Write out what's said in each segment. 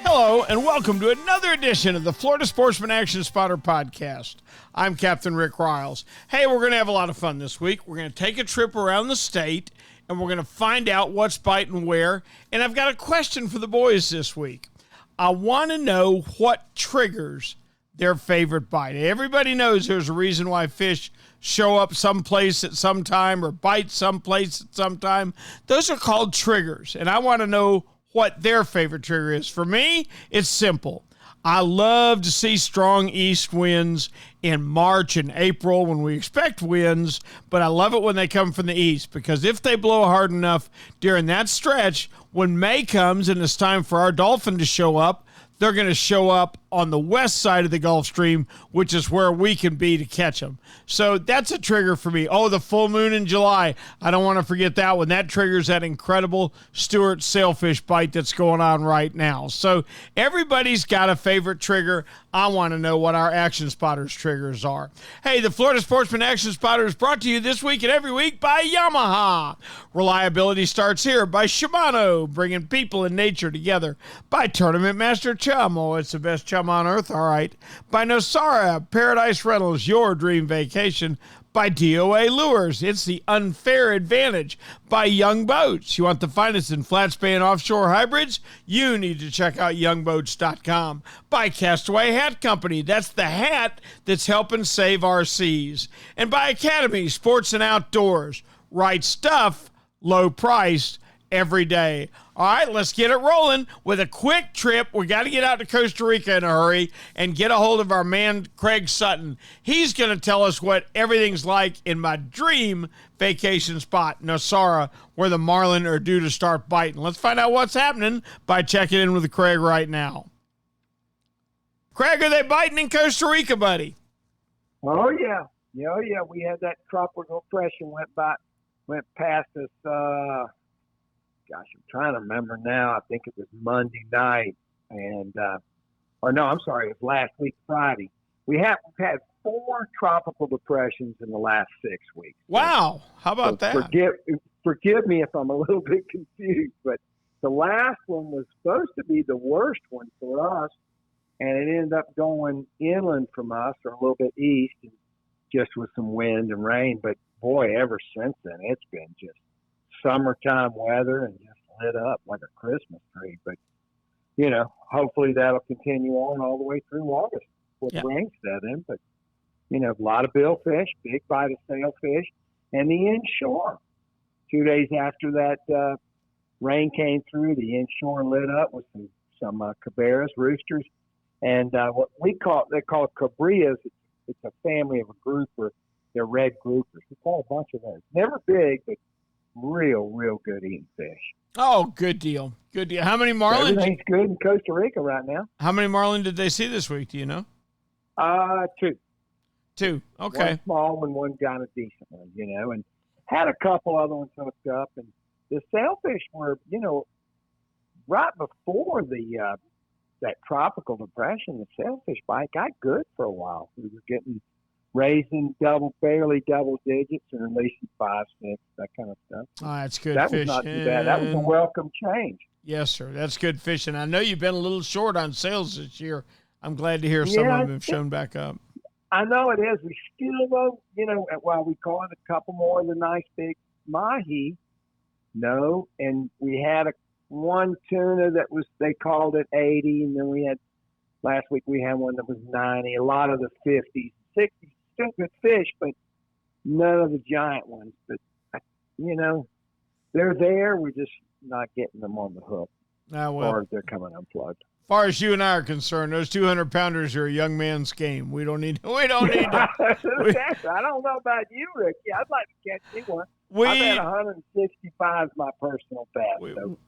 Hello, and welcome to another edition of the Florida Sportsman Action Spotter Podcast. I'm Captain Rick Riles. Hey, we're going to have a lot of fun this week. We're going to take a trip around the state, and we're going to find out what's biting where. And I've got a question for the boys this week. I want to know what triggers their favorite bite. Everybody knows there's a reason why fish show up someplace at some time or bite someplace at some time. Those are called triggers, and I want to know what their favorite trigger is. For me, it's simple. I love to see strong east winds in March and April when we expect winds, but I love it when they come from the east, because if they blow hard enough during that stretch, when May comes and it's time for our dolphin to show up, they're going to show up on the west side of the Gulf Stream, which is where we can be to catch them. So that's a trigger for me. Oh, the full moon in July. I don't want to forget that one. That triggers that incredible Stewart sailfish bite that's going on right now. So everybody's got a favorite trigger. I want to know what our Action Spotters triggers are. Hey, the Florida Sportsman Action Spotter is brought to you this week and every week by Yamaha. Reliability starts here. By Shimano, bringing people and nature together. By Tournament Master Chum. Oh, it's the best chum on earth, all right. By Nosara, Paradise Rentals, your dream vacation. By D.O.A. Lures, it's the unfair advantage. By Young Boats, you want the finest in flat span offshore hybrids? You need to check out youngboats.com. By Castaway Hat Co, that's the hat that's helping save our seas. And by Academy Sports and Outdoors, right stuff, low price, every day. All right, let's get it rolling with a quick trip. We got to get out to Costa Rica in a hurry and get a hold of our man, Craig Sutton. He's going to tell us what everything's like in my dream vacation spot, Nosara, where the marlin are due to start biting. Let's find out what's happening by checking in with Craig right now. Craig, are they biting in Costa Rica, buddy? Oh, yeah. Oh, yeah. We had that tropical depression went past us, gosh, I'm trying to remember now. I think it was Monday night, and it was last week, Friday. We've had 4 tropical depressions in the last 6 weeks. Wow, how about that? Forgive me if I'm a little bit confused, but the last one was supposed to be the worst one for us, and it ended up going inland from us, or a little bit east, and just with some wind and rain. But boy, ever since then, it's been just summertime weather and just lit up like a Christmas tree. But, hopefully that'll continue on all the way through August with rain set in. But, a lot of billfish, big bite of sailfish, and the inshore. 2 days after that rain came through, the inshore lit up with some cabarras, roosters, and what they call cabrillas. It's a family of a grouper. They're red groupers. We call a bunch of those. Never big, but real good eating fish. Oh, good deal. Good deal. How many marlin? Everything's good in Costa Rica right now. How many marlin did they see this week? Do you know? 2. 2. Okay. One small one, one kind of decent one, and had a couple other ones hooked up. And the sailfish were, right before that tropical depression, the sailfish bite got good for a while. We were getting raising barely double digits and releasing 5, 6, that kind of stuff. Oh, that's good That fishing. was not too bad. That was a welcome change. Yes, sir. That's good fishing. I know you've been a little short on sales this year. I'm glad to hear some of them have shown back up. I know it is. We still, though, while we caught a couple more of the nice big mahi, and we had one tuna that they called it 80, and then last week we had one that was 90, a lot of the 50s, 60s. Still good fish, but none of the giant ones. But, they're there. We're just not getting them on the hook. Or they're coming unplugged. As far as you and I are concerned, those 200-pounders are a young man's game. We don't need to. I don't know about you, Rick. Yeah, I'd like to catch you one. I've had 165 is my personal best.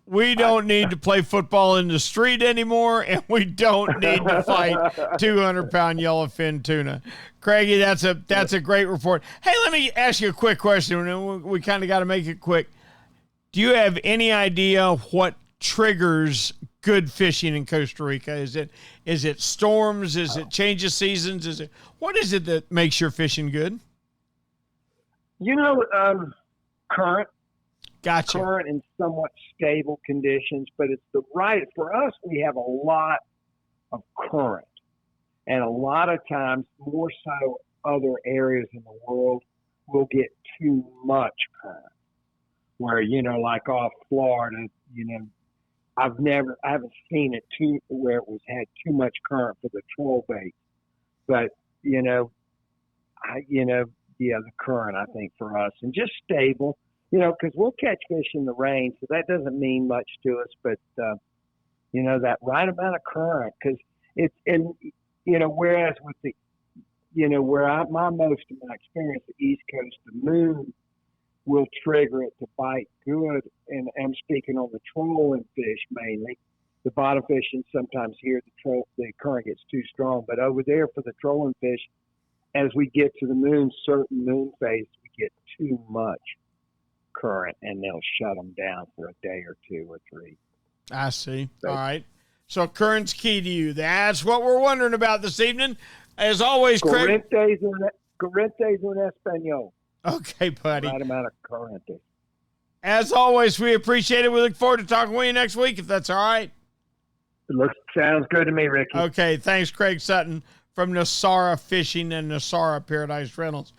We don't need to play football in the street anymore, and we don't need to fight 200-pound yellowfin tuna. Craigie, that's a great report. Hey, let me ask you a quick question. We kind of got to make it quick. Do you have any idea what triggers good fishing in Costa Rica? Is it storms? Is it change of seasons? What is it that makes your fishing good? current. Gotcha. Current in somewhat stable conditions, but it's for us, we have a lot of current. And a lot of times, more so other areas in the world will get too much current. Where, like off Florida, I haven't seen it where it had too much current for the troll bait. But, the current, I think, for us, and just stable, because we'll catch fish in the rain, so that doesn't mean much to us, but, that right amount of current, because whereas with the, most of my experience, the East Coast, the moon will trigger it to bite good, and I'm speaking on the trolling fish mainly. The bottom fish, and sometimes here the current gets too strong, but over there for the trolling fish, as we get to the certain moon phase, we get too much current, and they'll shut them down for a day or 2 or 3. I see. All right. So current's key to you. That's what we're wondering about this evening. As always, Craig. Corrientes en español. Okay, buddy. Right amount of current. As always, we appreciate it. We look forward to talking with you next week, if that's all right. Sounds good to me, Ricky. Okay, thanks, Craig Sutton from Nosara Fishing and Nosara Paradise Rentals.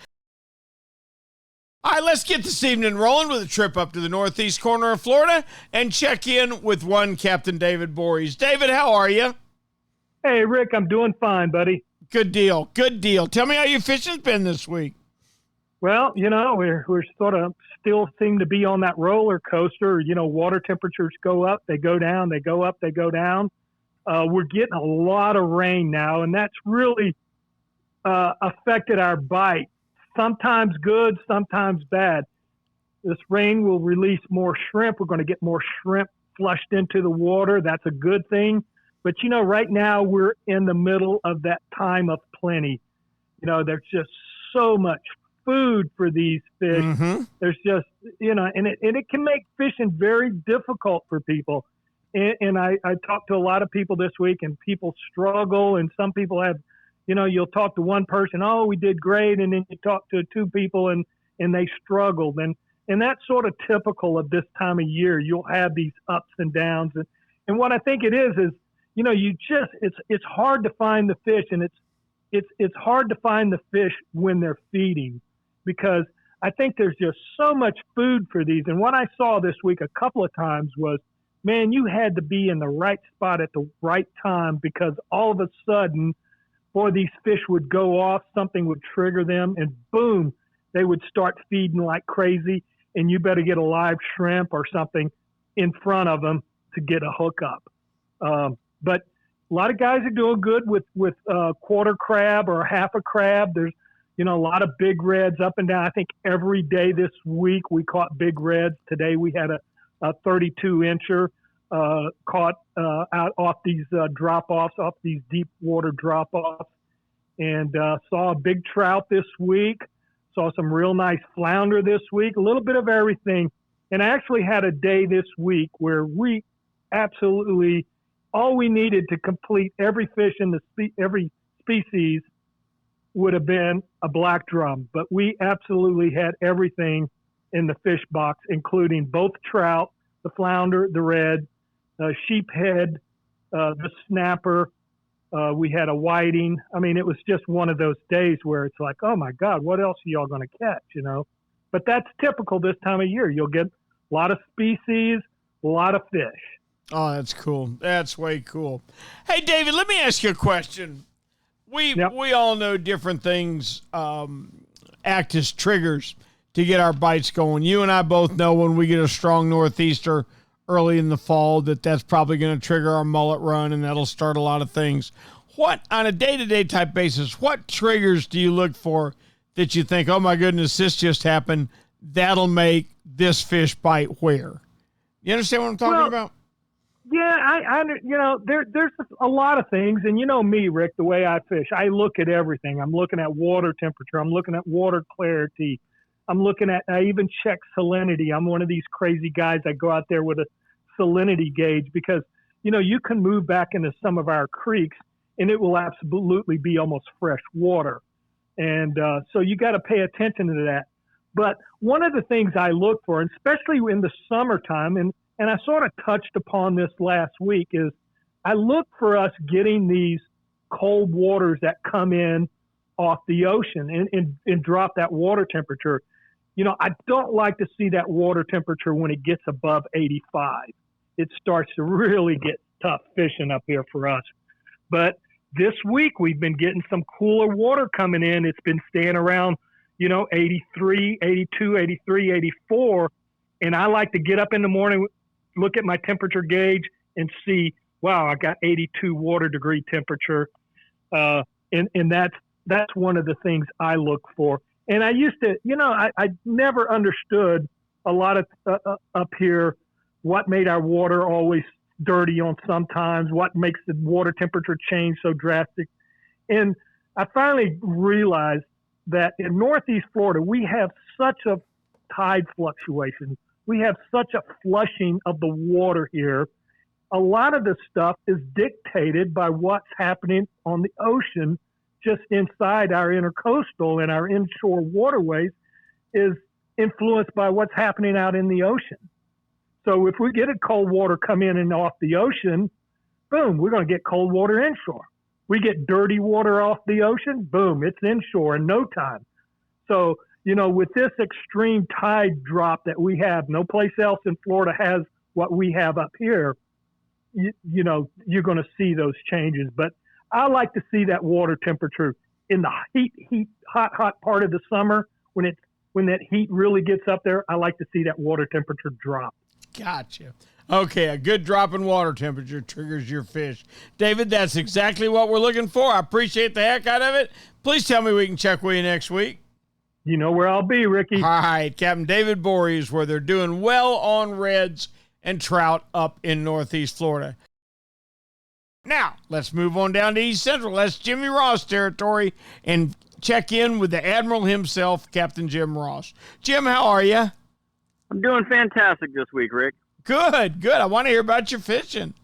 All right, let's get this evening rolling with a trip up to the northeast corner of Florida and check in with one Captain David Voorhees. David, how are you? Hey, Rick, I'm doing fine, buddy. Good deal. Good deal. Tell me how your fishing's been this week. Well, we're sort of still seem to be on that roller coaster. Water temperatures go up, they go down, they go up, they go down. We're getting a lot of rain now, and that's really affected our bite. Sometimes good, sometimes bad. This rain will release more shrimp. We're going to get more shrimp flushed into the water. That's a good thing. But, right now we're in the middle of that time of plenty. There's just so much food for these fish. Mm-hmm. There's just, and it can make fishing very difficult for people. And I talked to a lot of people this week, and people struggle, and some people have, you'll talk to one person, oh, we did great, and then you talk to 2 people and they struggled. And that's sort of typical of this time of year. You'll have these ups and downs. And what I think it is, it's hard to find the fish, and it's hard to find the fish when they're feeding, because I think there's just so much food for these. And what I saw this week a couple of times was, man, you had to be in the right spot at the right time, because all of a sudden, boy, these fish would go off, something would trigger them, and boom, they would start feeding like crazy, and you better get a live shrimp or something in front of them to get a hookup. But a lot of guys are doing good with quarter crab or half a crab. There's, a lot of big reds up and down. I think every day this week we caught big reds. Today we had a 32-incher caught out off these drop-offs, off these deep water drop-offs, and saw a big trout this week. Saw some real nice flounder this week, a little bit of everything. And I actually had a day this week where we absolutely, all we needed to complete every fish in every species would have been a black drum. But we absolutely had everything in the fish box, including both trout, the flounder, the red, sheephead, the snapper. We had a whiting. I mean, it was just one of those days where it's like, oh my God, what else are y'all going to catch, But that's typical this time of year. You'll get a lot of species, a lot of fish. Oh, that's cool. That's way cool. Hey, David, let me ask you a question. We all know different things act as triggers to get our bites going. You and I both know when we get a strong northeaster early in the fall that's probably going to trigger our mullet run, and that'll start a lot of things. What, on a day-to-day type basis, what triggers do you look for that you think, oh my goodness, this just happened, that'll make this fish bite where? You understand what I'm talking about? Yeah, there's a lot of things, and me, Rick, the way I fish, I look at everything. I'm looking at water temperature. I'm looking at water clarity. I even check salinity. I'm one of these crazy guys that go out there with a salinity gauge, because, you can move back into some of our creeks and it will absolutely be almost fresh water. And so you got to pay attention to that. But one of the things I look for, and especially in the summertime, and I sort of touched upon this last week, is I look for us getting these cold waters that come in off the ocean and drop that water temperature. You know, I don't like to see that water temperature when it gets above 85. It starts to really get tough fishing up here for us. But this week we've been getting some cooler water coming in. It's been staying around, 83, 82, 83, 84. And I like to get up in the morning, look at my temperature gauge and see, wow, I got 82 water degree temperature. And that's one of the things I look for. And I used to, I never understood a lot of up here what made our water always dirty on sometimes, what makes the water temperature change so drastic. And I finally realized that in Northeast Florida, we have such a tide fluctuation. We have such a flushing of the water here. A lot of the stuff is dictated by what's happening on the ocean just inside our intercoastal and our inshore waterways is influenced by what's happening out in the ocean. So if we get a cold water come in and off the ocean, boom, we're going to get cold water inshore. We get dirty water off the ocean, boom, it's inshore in no time. So, with this extreme tide drop that we have, no place else in Florida has what we have up here, you're going to see those changes. But I like to see that water temperature in the hot part of the summer when that heat really gets up there. I like to see that water temperature drop. Gotcha. Okay, a good drop in water temperature triggers your fish. David, that's exactly what we're looking for. I appreciate the heck out of it. Please tell me we can check with you next week. You know where I'll be, Ricky. All right, Captain David Voorhees, where they're doing well on reds and trout up in Northeast Florida. Now, let's move on down to East Central. That's Jimmy Ross territory and check in with the Admiral himself, Captain Jim Ross. Jim, how are you? I'm doing fantastic this week, Rick. Good. I want to hear about your fishing.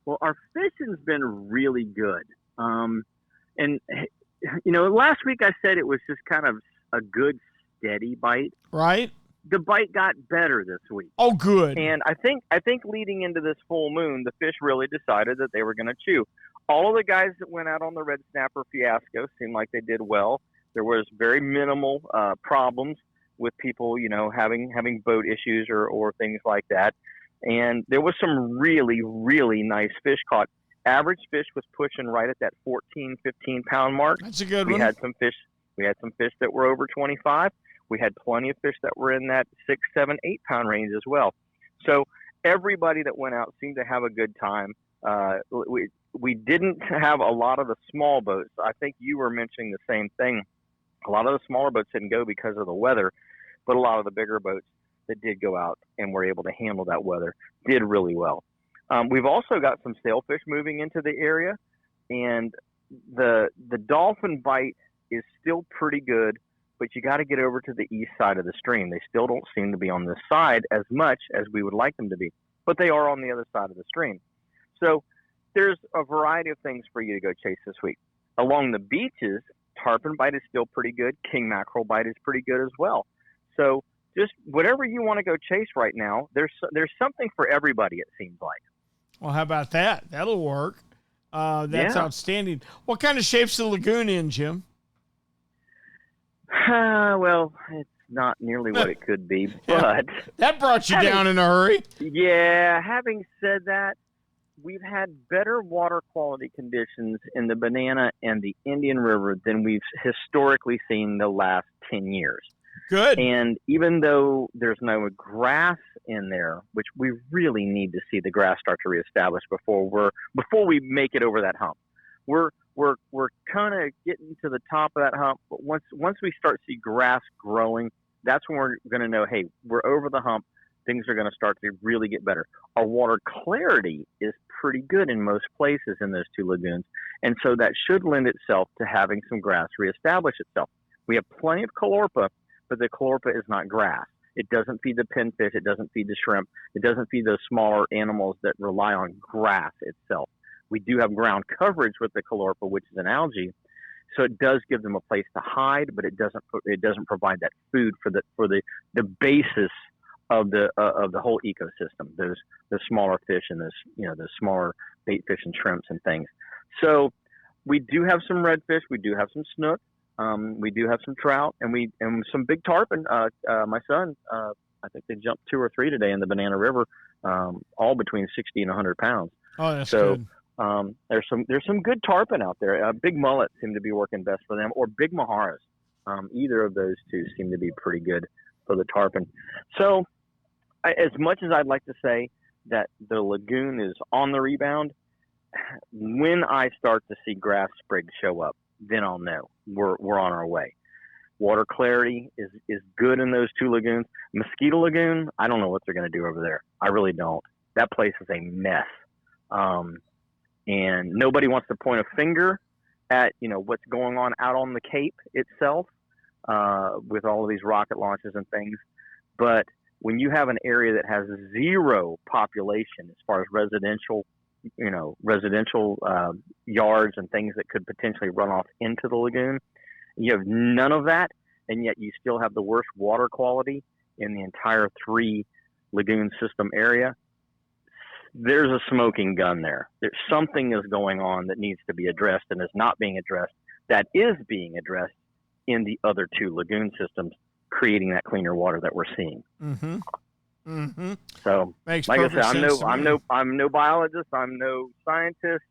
Well, our fishing's been really good. Last week I said it was just kind of a good, steady bite. Right. The bite got better this week. Oh, good. And I think leading into this full moon, the fish really decided that they were going to chew. All of the guys that went out on the red snapper fiasco seemed like they did well. There was very minimal problems with people, having boat issues or things like that. And there was some really, really nice fish caught. Average fish was pushing right at that 14, 15-pound mark. That's a good one. We had some fish that were over 25. We had plenty of fish that were in that 6, 7, 8-pound range as well. So everybody that went out seemed to have a good time. We didn't have a lot of the small boats. I think you were mentioning the same thing. A lot of the smaller boats didn't go because of the weather, but a lot of the bigger boats that did go out and were able to handle that weather did really well. We've also got some sailfish moving into the area, and the dolphin bite is still pretty good, but you got to get over to the east side of the stream. They still don't seem to be on this side as much as we would like them to be, but they are on the other side of the stream. So there's a variety of things for you to go chase this week. Along the beaches, tarpon bite is still pretty good. King mackerel bite is pretty good as well. So just whatever you want to go chase right now, there's something for everybody, it seems like. Well, how about that? That'll work. That's outstanding. What kind of shape's the lagoon in, Jim? Well, it's not nearly what it could be, but... That brought you down in a hurry. Yeah, having said that, we've had better water quality conditions in the Banana and the Indian River than we've historically seen the last 10 years. Good. And even though there's no grass in there, which we really need to see the grass start to reestablish before we make it over that hump. We're kind of getting to the top of that hump, but once we start to see grass growing, that's when we're going to know, hey, we're over the hump. Things are going to start to really get better. Our water clarity is pretty good in most places in those two lagoons, and so that should lend itself to having some grass reestablish itself. We have plenty of calorpa, but the calorpa is not grass. It doesn't feed the pinfish. It doesn't feed the shrimp. It doesn't feed those smaller animals that rely on grass itself. We do have ground coverage with the calorpa, which is an algae. So it does give them a place to hide, but it doesn't provide that food for the basis of the whole ecosystem. Those the smaller fish and the smaller bait fish and shrimps and things. So we do have some redfish, we do have some snook, we do have some trout, and some big tarpon. My son, I think they jumped 2 or 3 today in the Banana River, all between 60 and 100 pounds. Oh, that's good. There's some good tarpon out there. Big mullet seem to be working best for them, or big maharas. Either of those two seem to be pretty good for the tarpon. So, as much as I'd like to say that the lagoon is on the rebound, when I start to see grass sprigs show up, then I'll know we're on our way. Water clarity is good in those 2 lagoons. Mosquito Lagoon, I don't know what they're going to do over there. I really don't. That place is a mess. And nobody wants to point a finger at, what's going on out on the Cape itself, with all of these rocket launches and things. But when you have an area that has 0 population as far as residential yards and things that could potentially run off into the lagoon, you have none of that, and yet you still have the worst water quality in the entire 3 lagoon system area. There's a smoking gun there. There's something is going on that needs to be addressed and is not being addressed. That is being addressed in the other 2 lagoon systems, creating that cleaner water that we're seeing. Mm-hmm. Mm-hmm. So, Makes like I perfect said, sense I'm no biologist, I'm no scientist,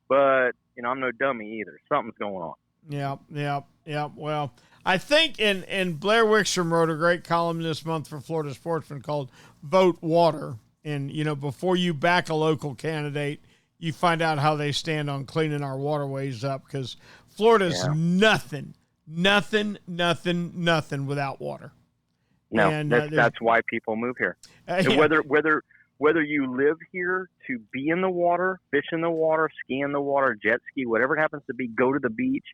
but I'm no dummy either. Something's going on. Yeah. Well, I think and Blair Wickstrom wrote a great column this month for Florida Sportsman called "Vote Water." And before you back a local candidate, you find out how they stand on cleaning our waterways up, because Florida's nothing without water. No, and, that's why people move here. Whether you live here to be in the water, fish in the water, ski in the water, jet ski, whatever it happens to be, go to the beach,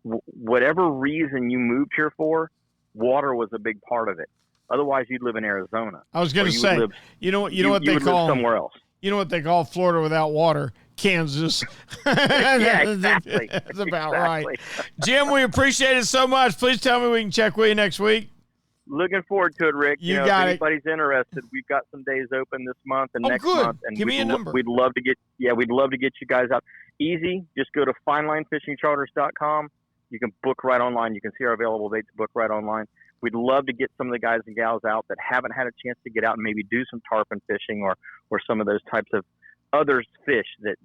whatever reason you moved here for, water was a big part of it. Otherwise, you'd live in Arizona. I was going to say, you know what they call somewhere else. You know what they call Florida without water? Kansas. Yeah, exactly. That's about right. Jim, we appreciate it so much. Please tell me we can check with you next week. Looking forward to it, Rick. You know, got if anybody's interested, we've got some days open this month and next good. month. And give me a number. We'd love to get you guys out. Easy. Just go to finelinefishingcharters.com. You can book right online. You can see our available dates, book right online. We'd love to get some of the guys and gals out that haven't had a chance to get out and maybe do some tarpon fishing or some of those types of other fish that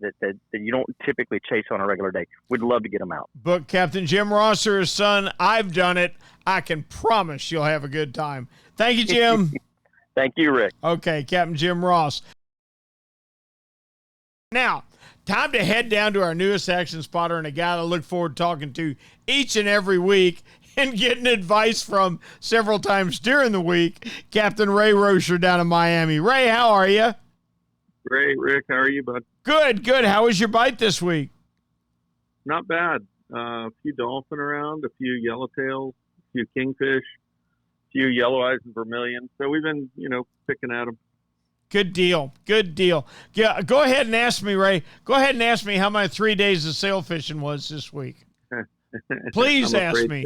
you don't typically chase on a regular day. We'd love to get them out. Book Captain Jim Ross or his son. I've done it. I can promise you'll have a good time. Thank you, Jim. Thank you, Rick. Okay, Captain Jim Ross. Now, time to head down to our newest action spotter and a guy I look forward to talking to each and every week and getting advice from several times during the week. Captain Ray Roach down in Miami. Ray, how are you? Great, Rick. How are you, bud? Good. How was your bite this week? Not bad. A few dolphin around, a few yellowtails, a few kingfish, a few yellow eyes and vermilion. So we've been, picking at them. Good deal. Yeah, go ahead and ask me, Ray. Go ahead and ask me how my 3 days of sail fishing was this week. Please ask me.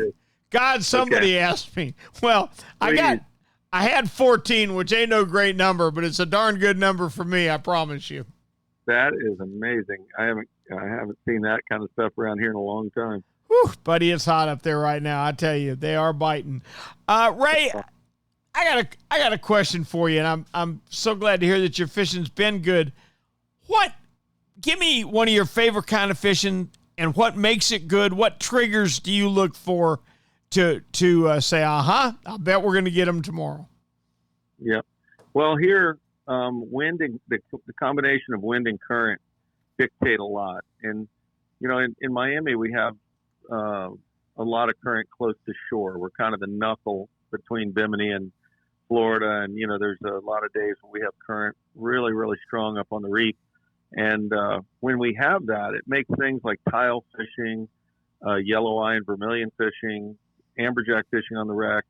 God, somebody asked me. Well, Please. I had 14, which ain't no great number, but it's a darn good number for me, I promise you. That is amazing. I haven't seen that kind of stuff around here in a long time. Whew, buddy, it's hot up there right now. I tell you, they are biting. Ray, I got a question for you, and I'm so glad to hear that your fishing's been good. Give me one of your favorite kind of fishing, and what makes it good? What triggers do you look for to say, I bet we're going to get them tomorrow? Yeah. Well, here, wind and the combination of wind and current dictate a lot. And, in Miami, we have a lot of current close to shore. We're kind of the knuckle between Bimini and Florida. And, there's a lot of days when we have current really, really strong up on the reef. And when we have that, it makes things like tile fishing, yellow eye and vermilion fishing, amberjack fishing on the wreck,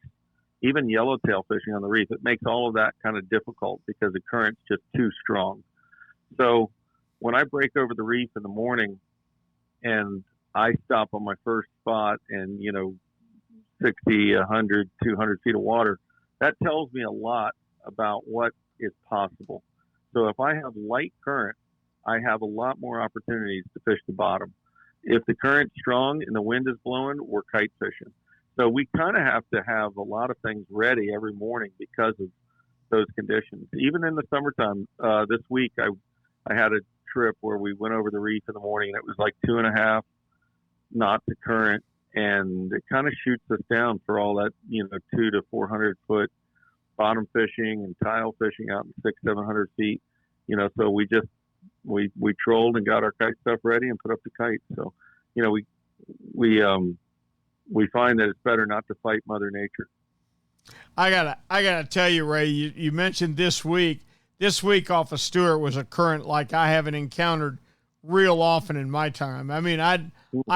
even yellowtail fishing on the reef. It makes all of that kind of difficult because the current's just too strong. So when I break over the reef in the morning and I stop on my first spot and, 60, 100, 200 feet of water, that tells me a lot about what is possible. So if I have light current, I have a lot more opportunities to fish the bottom. If the current's strong and the wind is blowing, we're kite fishing. So we kind of have to have a lot of things ready every morning because of those conditions. Even in the summertime, this week I had a trip where we went over the reef in the morning and it was like 2.5 knots of current, and it kind of shoots us down for all that 200 to 400 foot bottom fishing and tile fishing out in 600-700 feet. So we trolled and got our kite stuff ready and put up the kite. So we find that it's better not to fight Mother Nature. I gotta tell you, Ray, you mentioned this week off of Stewart was a current like I haven't encountered real often in my time. I mean, I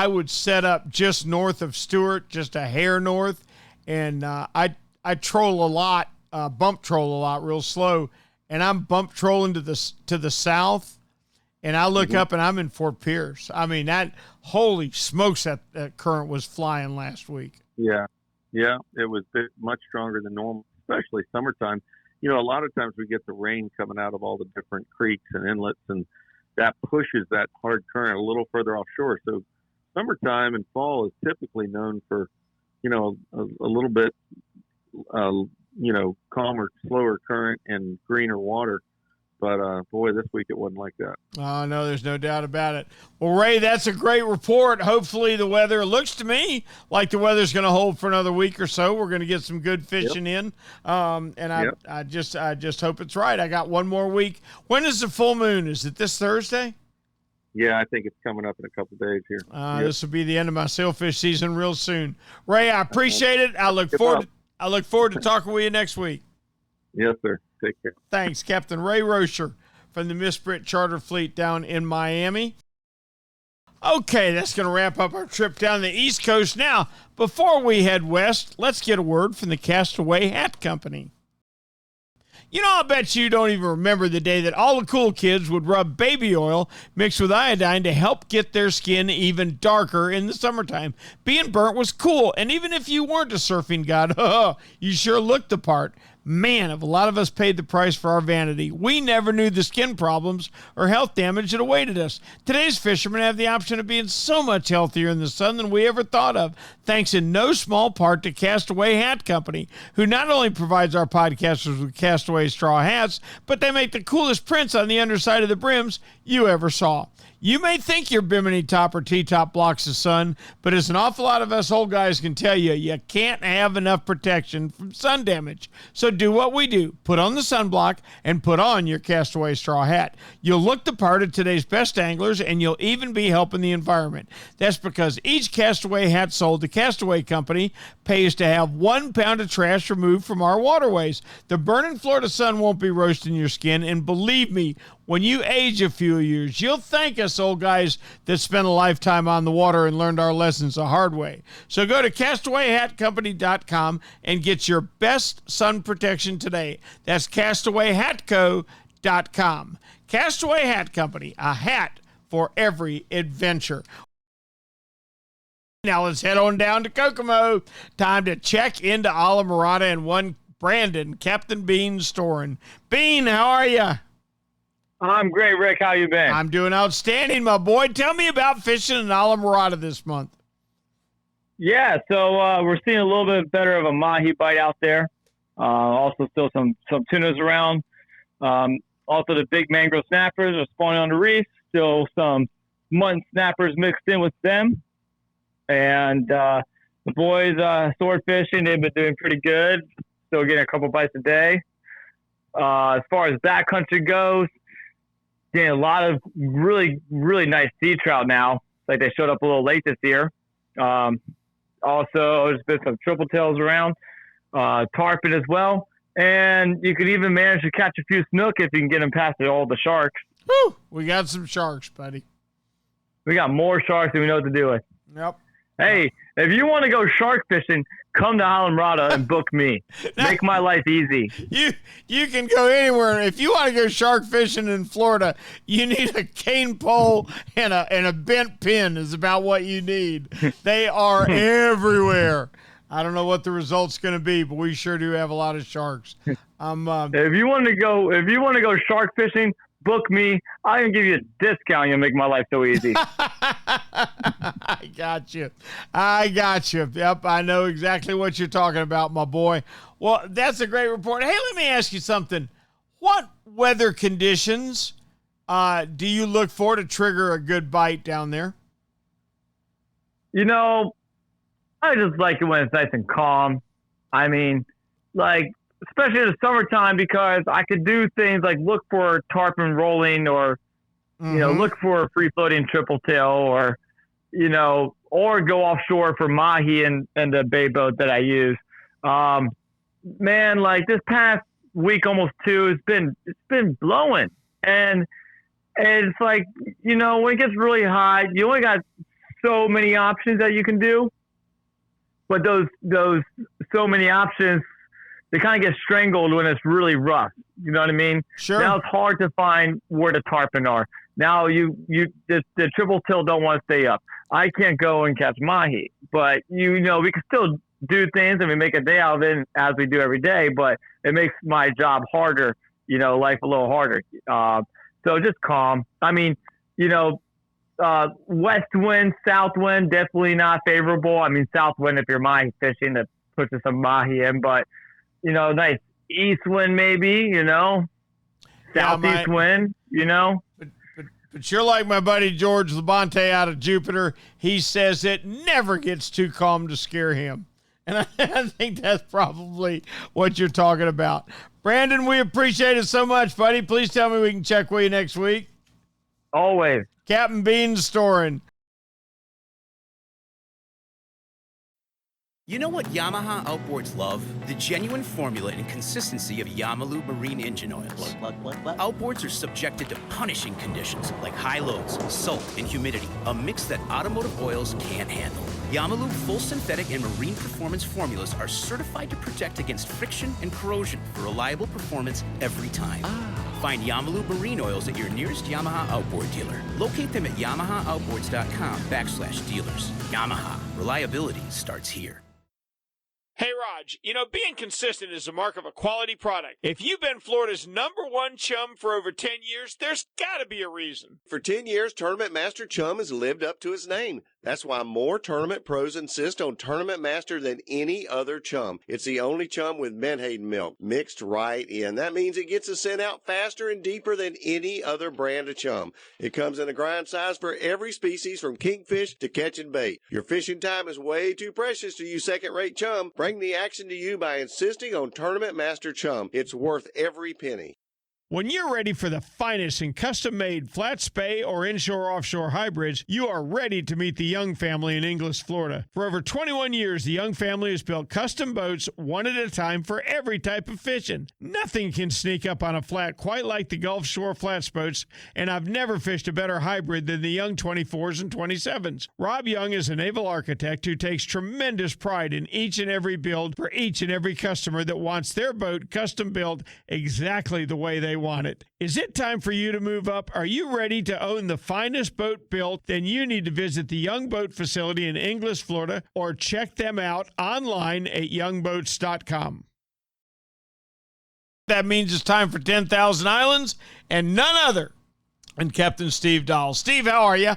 would set up just north of Stewart, just a hair north, and I troll a lot, bump troll a lot real slow, and I'm bump trolling to the south, and I look up and I'm in Fort Pierce. I mean, holy smokes, that current was flying last week. Yeah, it was much stronger than normal, especially summertime. A lot of times we get the rain coming out of all the different creeks and inlets, and that pushes that hard current a little further offshore. So summertime and fall is typically known for, a little bit, calmer, slower current and greener water. But, boy, this week it wasn't like that. Oh, no, there's no doubt about it. Well, Ray, that's a great report. Hopefully the weather, it looks to me like the weather's going to hold for another week or so. We're going to get some good fishing in. I just hope it's right. I got one more week. When is the full moon? Is it this Thursday? Yeah, I think it's coming up in a couple of days here. This will be the end of my sailfish season real soon. Ray, I appreciate it. I look forward to talking with you next week. Yes, sir. Take care. Thanks, Captain Ray Roach from the Misprint Charter Fleet down in Miami. Okay, that's going to wrap up our trip down the East Coast. Now, before we head west, let's get a word from the Castaway Hat Company. I bet you don't even remember the day that all the cool kids would rub baby oil mixed with iodine to help get their skin even darker in the summertime. Being burnt was cool, and even if you weren't a surfing god, you sure looked the part. Man, have a lot of us paid the price for our vanity. We never knew the skin problems or health damage that awaited us. Today's fishermen have the option of being so much healthier in the sun than we ever thought of, thanks in no small part to Castaway Hat Company, who not only provides our podcasters with Castaway straw hats, but they make the coolest prints on the underside of the brims you ever saw. You may think your bimini top or T-top blocks the sun, but as an awful lot of us old guys can tell you, you can't have enough protection from sun damage. So do what we do. Put on the sunblock and put on your Castaway straw hat. You'll look the part of today's best anglers, and you'll even be helping the environment. That's because each Castaway hat sold to Castaway Company pays to have 1 pound of trash removed from our waterways. The burning Florida sun won't be roasting your skin, and believe me, when you age a few years, you'll thank us old guys that spent a lifetime on the water and learned our lessons the hard way. So go to CastawayHatCompany.com and get your best sun protection today. That's CastawayHatCo.com. Castaway Hat Company, a hat for every adventure. Now let's head on down to Kokomo. Time to check into Alamorada and one Brandon, Captain Bean Storin. Bean, how are you? I'm great, Rick. How you been? I'm doing outstanding, my boy. Tell me about fishing in Alamorada this month. Yeah, so we're seeing a little bit better of a mahi bite out there. Also, still some tunas around. Also, the big mangrove snappers are spawning on the reef. Still some mutton snappers mixed in with them. And the boys sword fishing, they've been doing pretty good. Still getting a couple bites a day. As far as backcountry goes, getting a lot of really, really nice sea trout now. Like they showed up a little late this year. Also, there's been some triple tails around, tarpon as well. And you could even manage to catch a few snook if you can get them past all the sharks. Woo! We got some sharks, buddy. We got more sharks than we know what to do with. Yep. Hey, if you want to go shark fishing, come to Islamorada and book me. Make my life easy. You can go anywhere. If you want to go shark fishing in Florida, you need a cane pole and a bent pin is about what you need. They are everywhere. I don't know what the result's going to be, but we sure do have a lot of sharks. If you want to go shark fishing, book me. I can give you a discount. You'll make my life so easy. I got you. Yep, I know exactly what you're talking about, my boy. Well, that's a great report. Hey, let me ask you something. What weather conditions do you look for to trigger a good bite down there? You know, I just like it when it's nice and calm. I mean, like, especially in the summertime, because I could do things like look for tarpon rolling or, you know, look for a free-floating triple tail or, you know, or go offshore for mahi and the bay boat that I use. Man, like this past week, almost two, it's been blowing. And it's like, you know, when it gets really hot, you only got so many options that you can do. But those so many options, they kind of get strangled when it's really rough. You know what I mean? Sure. Now it's hard to find where the tarpon are. Now the triple tail don't want to stay up. I can't go and catch mahi, but you know we can still do things and we make a day out of it as we do every day. But it makes my job harder. You know, life a little harder. So just calm. I mean, you know, west wind, south wind, definitely not favorable. I mean, south wind if you're mahi fishing, that pushes some mahi in, but you know, nice east wind maybe, you know, southeast wind, you know. But you're like my buddy George Labonte out of Jupiter. He says it never gets too calm to scare him. And I think that's probably what you're talking about. Brandon, we appreciate it so much, buddy. Please tell me we can check with you next week. Always. Captain Beans Storing. You know what Yamaha Outboards love? The genuine formula and consistency of Yamalu marine engine oils. What? Outboards are subjected to punishing conditions like high loads, salt, and humidity, a mix that automotive oils can't handle. Yamalu full synthetic and marine performance formulas are certified to protect against friction and corrosion for reliable performance every time. Find Yamalu marine oils at your nearest Yamaha Outboard dealer. Locate them at yamahaoutboards.com/dealers. Yamaha, reliability starts here. Hey, Raj, you know, being consistent is a mark of a quality product. If you've been Florida's #1 chum for over 10 years, there's got to be a reason. For 10 years, Tournament Master Chum has lived up to its name. That's why more tournament pros insist on Tournament Master than any other chum. It's the only chum with Menhaden milk mixed right in. That means it gets the scent out faster and deeper than any other brand of chum. It comes in a grind size for every species from kingfish to catching bait. Your fishing time is way too precious to you second-rate chum. Bring the action to you by insisting on Tournament Master Chum. It's worth every penny. When you're ready for the finest in custom-made flat spay or inshore-offshore hybrids, you are ready to meet the Young family in Inglis, Florida. For over 21 years, the Young family has built custom boats one at a time for every type of fishing. Nothing can sneak up on a flat quite like the Gulf Shore flats boats, and I've never fished a better hybrid than the Young 24s and 27s. Rob Young is a naval architect who takes tremendous pride in each and every build for each and every customer that wants their boat custom built exactly the way they want it. Is it time for you to move up? Are you ready to own the finest boat built? Then you need to visit the Young Boat facility in Inglis, Florida, or check them out online at youngboats.com. That means it's time for 10,000 Islands and none other than Captain Steve Dahl. Steve, how are you?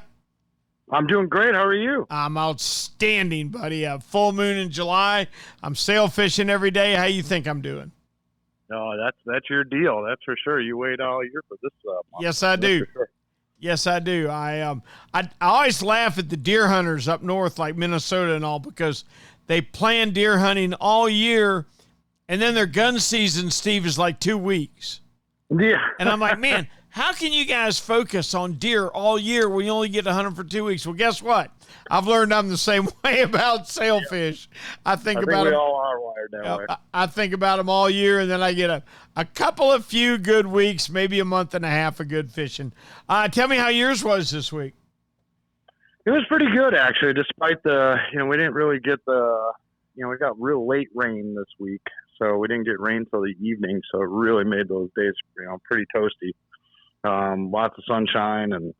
I'm doing great. How are you? I'm outstanding, buddy. A full moon in July. I'm sail fishing every day. How you think I'm doing? No, that's your deal. That's for sure. You wait all year for this month. Yes, I do. Sure. Yes, I do. I always laugh at the deer hunters up north, like Minnesota and all, because they plan deer hunting all year, and then their gun season, Steve, is like 2 weeks. Yeah. And I'm like, man, how can you guys focus on deer all year when you only get to hunt them for 2 weeks? Well, guess what? I've learned I'm the same way about sailfish. I think about we them. all are wired that way. I think about them all year, and then I get a couple of few good weeks, maybe a month and a half of good fishing. Tell me how yours was this week. It was pretty good, actually, despite we didn't really get we got real late rain this week. So we didn't get rain till the evening. So it really made those days, pretty toasty. Lots of sunshine and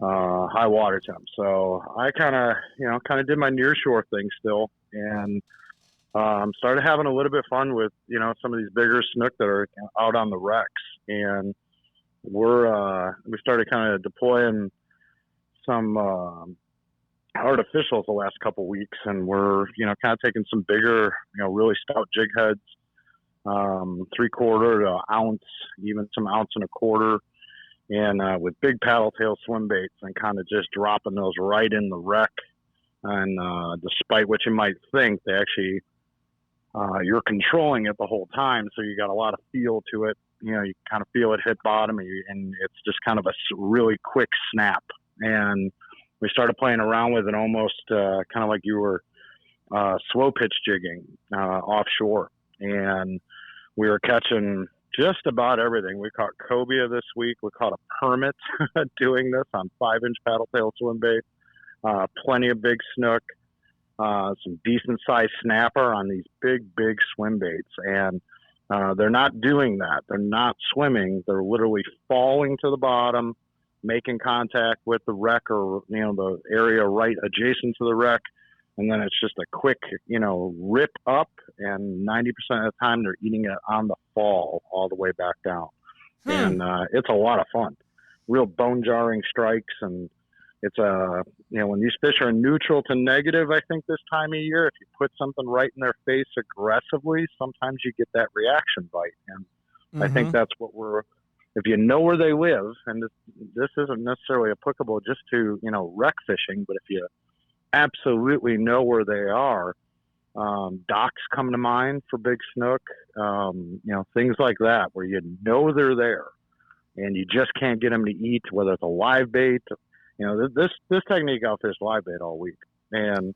high water temp. So I kind of did my near shore thing still, and started having a little bit of fun with, some of these bigger snook that are out on the wrecks. And we started kind of deploying some artificials the last couple weeks, and we're kind of taking some bigger, really stout jig heads, 3/4 to an ounce, even some 1.25 ounces, and with big paddle tail swim baits, and kind of just dropping those right in the wreck. And despite what you might think, they actually you're controlling it the whole time, so you got a lot of feel to it. You kind of feel it hit bottom, and it's just kind of a really quick snap. And we started playing around with it almost kind of like you were slow pitch jigging offshore. And we were catching just about everything. We caught cobia this week. We caught a permit doing this on 5-inch paddle tail swim bait. Plenty of big snook, some decent sized snapper on these big swim baits. And they're not doing that. They're not swimming. They're literally falling to the bottom, making contact with the wreck or, the area right adjacent to the wreck. And then it's just a quick, rip up, and 90% of the time they're eating it on the fall all the way back down. And it's a lot of fun. Real bone jarring strikes. And it's when these fish are neutral to negative, I think this time of year, if you put something right in their face aggressively, sometimes you get that reaction bite. And I think that's what if you know where they live, and this isn't necessarily applicable just to, wreck fishing, but if you absolutely know where they are, docks come to mind for big snook, things like that, where they're there and you just can't get them to eat, whether it's a live bait. This technique outfished live bait all week. And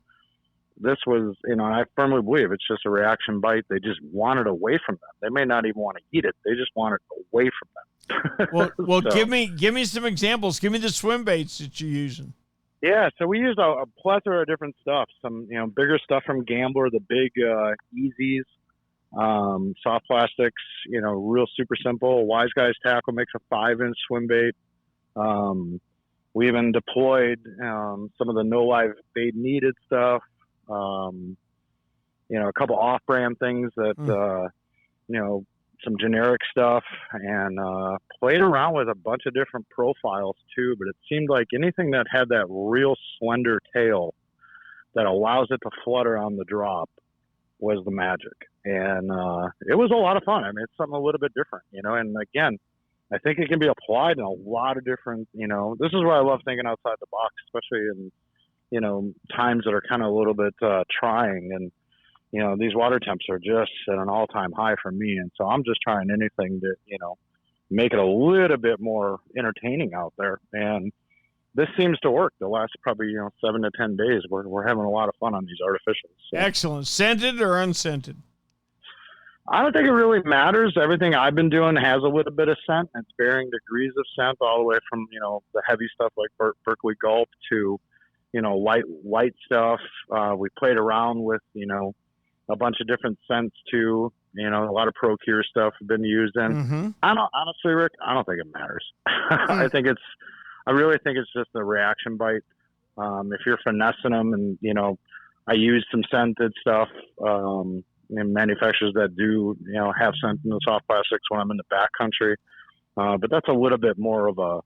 this was, I firmly believe it's just a reaction bite. They just want it away from them. They may not even want to eat it. They just want it away from them. Well, So, give me some examples. Give me the swim baits that you're using. yeah, so we used a plethora of different stuff. Some, bigger stuff from Gambler, the big Easies, soft plastics, real super simple. Wise Guys Tackle makes a 5-inch swim bait. We even deployed some of the no live bait needed stuff. A couple off-brand things that, some generic stuff, and played around with a bunch of different profiles too. But it seemed like anything that had that real slender tail that allows it to flutter on the drop was the magic. And it was a lot of fun. I mean, it's something a little bit different, and again, I think it can be applied in a lot of different, this is where I love thinking outside the box, especially in, times that are kind of a little bit trying. And, these water temps are just at an all-time high for me. And so I'm just trying anything to, make it a little bit more entertaining out there. And this seems to work. The last probably, 7 to 10 days, we're having a lot of fun on these artificials. So. Excellent. Scented or unscented? I don't think it really matters. Everything I've been doing has a little bit of scent. It's varying degrees of scent, all the way from, the heavy stuff like Berkeley Gulp to, light stuff. We played around with, a bunch of different scents too. A lot of Procure stuff have been used in. Honestly, Rick, I don't think it matters. I really think it's just a reaction bite. If you're finessing them, and, I use some scented stuff, and manufacturers that do, have scent in the soft plastics when I'm in the backcountry. But that's a little bit more of a,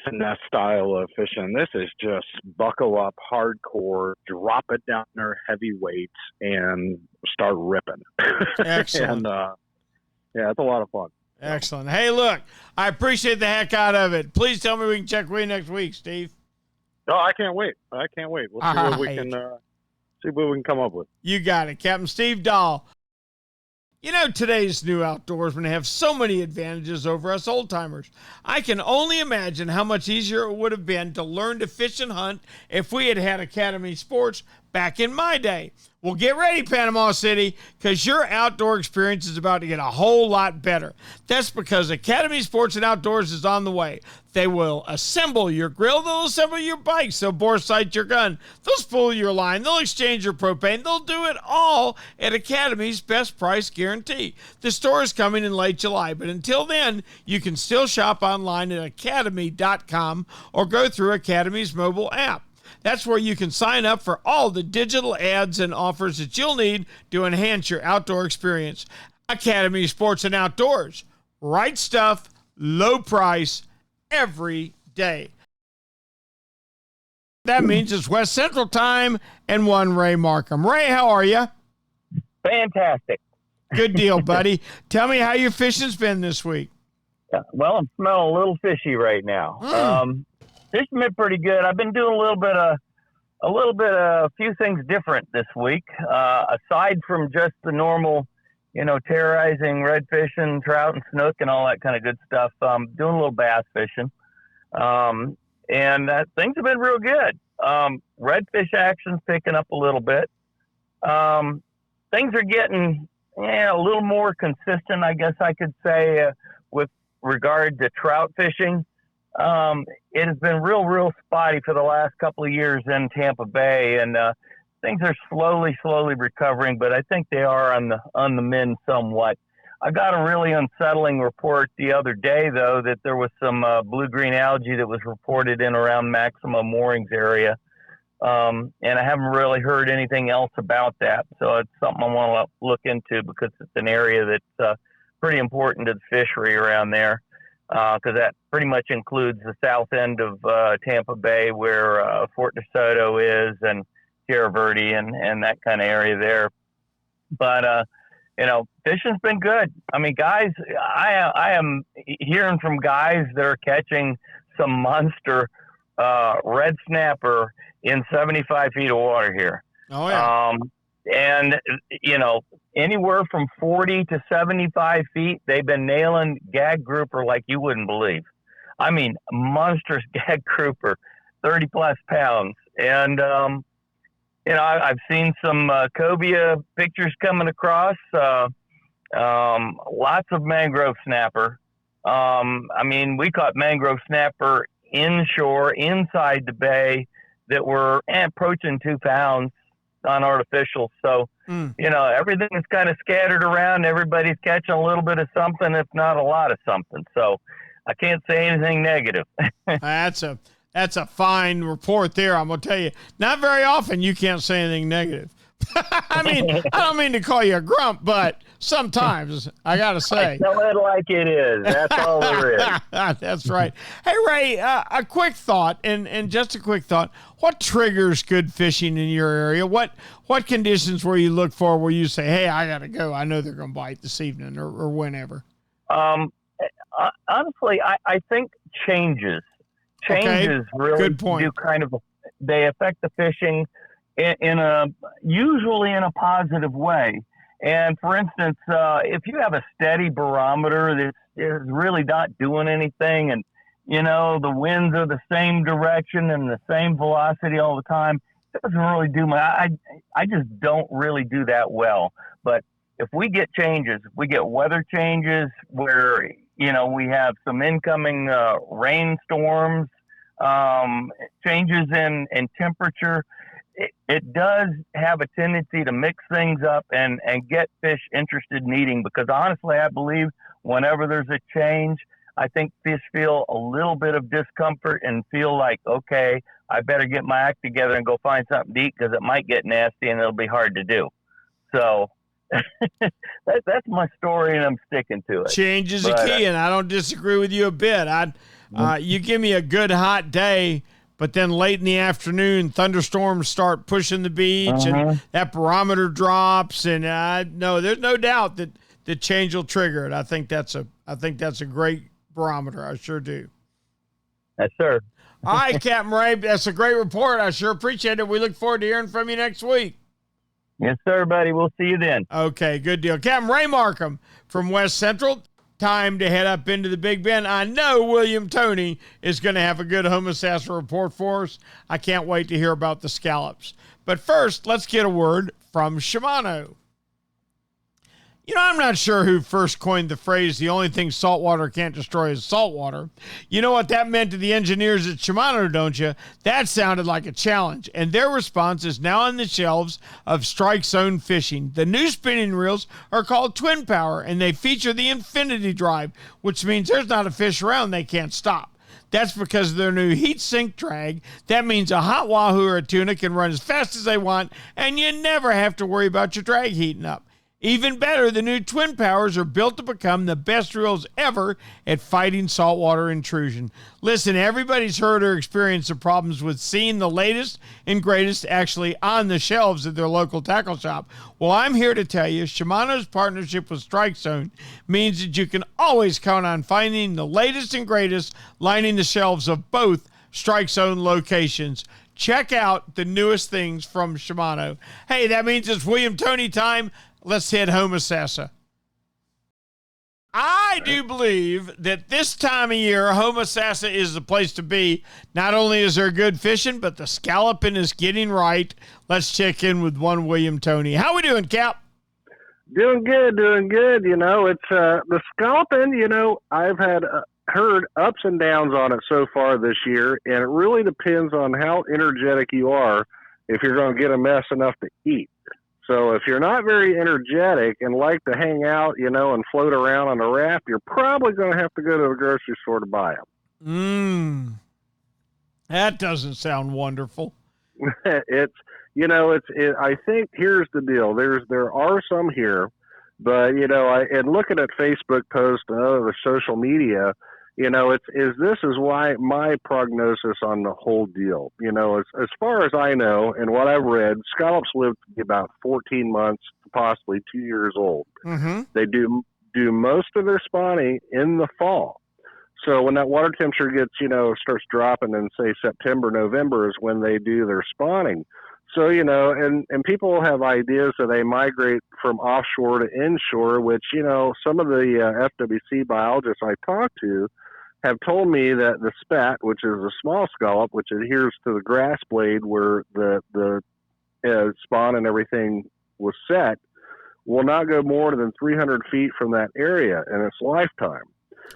finesse style of fishing. This is just buckle up, hardcore, drop it down there, heavyweight, and start ripping. Excellent. And, it's a lot of fun. Excellent. Hey, look, I appreciate the heck out of it. Please tell me we can check with you next week, Steve. Oh, I can't wait. We'll see what we can see what we can come up with. You got it, Captain Steve Dahl. Today's new outdoorsmen have so many advantages over us old-timers. I can only imagine how much easier it would have been to learn to fish and hunt if we had had Academy Sports back in my day. Well, get ready, Panama City, because your outdoor experience is about to get a whole lot better. That's because Academy Sports and Outdoors is on the way. They will assemble your grill. They'll assemble your bikes. They'll bore sight your gun. They'll spool your line. They'll exchange your propane. They'll do it all at Academy's best price guarantee. The store is coming in late July, but until then, you can still shop online at academy.com or go through Academy's mobile app. That's where you can sign up for all the digital ads and offers that you'll need to enhance your outdoor experience. Academy Sports and Outdoors. Right stuff, low price, every day. That means it's West Central time and one Ray Markham. Ray, how are you? Fantastic. Good deal, buddy. Tell me how your fishing's been this week. Well, I'm smelling a little fishy right now. Fishing been pretty good. I've been doing a few things different this week. Aside from just the normal, terrorizing redfish and trout and snook and all that kind of good stuff, doing a little bass fishing. And things have been real good. Redfish action's picking up a little bit. Things are getting a little more consistent, I guess I could say, with regard to trout fishing. It has been real spotty for the last couple of years in Tampa Bay, and things are slowly recovering, but I think they are on the mend somewhat. I got a really unsettling report the other day, though, that there was some blue-green algae that was reported in around Maxima Moorings area, and I haven't really heard anything else about that, so it's something I want to look into because it's an area that's pretty important to the fishery around there. Because that pretty much includes the south end of Tampa Bay where Fort DeSoto is and Sierra Verde and that kind of area there. But, fishing's been good. I mean, guys, I am hearing from guys that are catching some monster red snapper in 75 feet of water here. Oh, yeah. And, anywhere from 40 to 75 feet, they've been nailing gag grouper like you wouldn't believe. I mean, monstrous gag grouper, 30 plus pounds. And, I've seen some cobia pictures coming across, lots of mangrove snapper. We caught mangrove snapper inshore, inside the bay that were approaching 2 pounds on artificial. So, everything is kind of scattered around. Everybody's catching a little bit of something, if not a lot of something. So I can't say anything negative. That's a fine report there. I'm going to tell you, not very often you can't say anything negative. I don't mean to call you a grump, but sometimes I got to say. Tell it like it is. That's all there is. That's right. Hey, Ray, a quick thought, and just a quick thought. What triggers good fishing in your area? What conditions where you look for where you say, hey, I got to go. I know they're going to bite this evening or whenever. Honestly, I think changes really do kind of, they affect the fishing usually in a positive way. And for instance, if you have a steady barometer that is really not doing anything, and the winds are the same direction and the same velocity all the time, it doesn't really do much. I just don't really do that well. But if we get changes, we get weather changes where we have some incoming rainstorms, changes in temperature. It does have a tendency to mix things up and get fish interested in eating, because honestly, I believe whenever there's a change, I think fish feel a little bit of discomfort and feel like, okay, I better get my act together and go find something to eat because it might get nasty and it'll be hard to do. So that's my story, and I'm sticking to it. Change is a key, and I don't disagree with you a bit. You give me a good hot day, but then late in the afternoon, thunderstorms start pushing the beach, and that barometer drops. And no, there's no doubt that the change will trigger it. I think that's a great barometer. I sure do. Yes, sir. All right, Captain Ray, that's a great report. I sure appreciate it. We look forward to hearing from you next week. Yes, sir, buddy. We'll see you then. Okay, good deal. Captain Ray Markham from West Central. Time to head up into the Big Bend. I know William Toney is going to have a good homosassa report for us. I can't wait to hear about the scallops. But first, let's get a word from Shimano. You know, I'm not sure who first coined the phrase, the only thing saltwater can't destroy is saltwater. You know what that meant to the engineers at Shimano, don't you? That sounded like a challenge, and their response is now on the shelves of Strike Zone Fishing. The new spinning reels are called Twin Power, and they feature the Infinity Drive, which means there's not a fish around they can't stop. That's because of their new heat sink drag. That means a hot wahoo or a tuna can run as fast as they want, and you never have to worry about your drag heating up. Even better, the new Twin Powers are built to become the best reels ever at fighting saltwater intrusion. Listen, everybody's heard or experienced the problems with seeing the latest and greatest actually on the shelves at their local tackle shop. Well, I'm here to tell you, Shimano's partnership with Strike Zone means that you can always count on finding the latest and greatest lining the shelves of both Strike Zone locations. Check out the newest things from Shimano. Hey, that means it's William Tony time. Let's hit Homosassa. I do believe that this time of year, Homosassa is the place to be. Not only is there good fishing, but the scalloping is getting right. Let's check in with one William Tony. How we doing, Cap? Doing good. You know, it's the scalloping, you know, I've had heard ups and downs on it so far this year, and it really depends on how energetic you are if you're going to get a mess enough to eat. So if you're not very energetic and like to hang out, you know, and float around on a raft, you're probably going to have to go to the grocery store to buy them. That doesn't sound wonderful. It's, you know, I think here's the deal. There are some here, but, you know, and looking at Facebook posts and other social media, you know, this is why my prognosis on the whole deal, you know, as far as I know and what I've read, scallops live to be about 14 months, possibly 2 years old. Mm-hmm. They do most of their spawning in the fall. So when that water temperature gets, you know, starts dropping in, say, September, November is when they do their spawning. So, you know, and people have ideas that they migrate from offshore to inshore, which, you know, some of the FWC biologists I talked to have told me that the spat, which is a small scallop, which adheres to the grass blade where the spawn and everything was set, will not go more than 300 feet from that area in its lifetime.